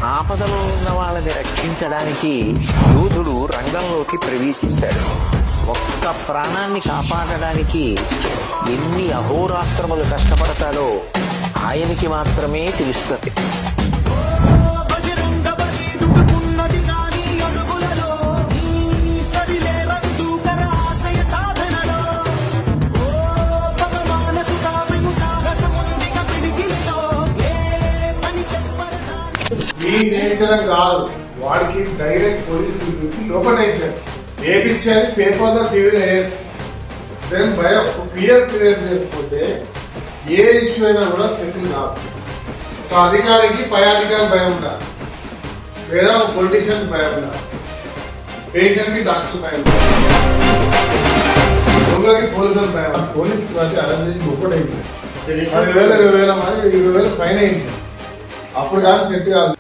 ఆపదలో ఉన్న వాళ్ళని రక్షించడానికి యోధుడు రంగంలోకి ప్రవేశిస్తాడు. ఒక్క ప్రాణాన్ని కాపాడడానికి ఎన్ని అహోరాత్రములు కష్టపడతాడో ఆయనకి మాత్రమే తెలుస్తుంది. ఈ నేర్చడం కాదు, వాడికి డైరెక్ట్ పోలీసు పిలిపించి లోపల నేర్చారు వేయించాలి, పేపర్లో టీవీలో దెన్ భయం ఫియర్ క్రియేట్ చేయకపోతే ఏ ఇష్యూ అయినా కూడా సెటిల్ కాదు. సో అధికారికి పై అధికారి భయం ఉండాలి, లేదా పొలిటీషియన్ భయం ఉండాలి, పేషెంట్ కి డాక్టర్ భయం ఉండాలి, దొంగకి పోలీసులు భయం. పోలీసు బట్టి అరెస్ట్ చేసి ఒక్కటైంది 10,000 20,000 20,000 ఫైన్ అయింది. అప్పుడు కానీ సెట్ కాదు.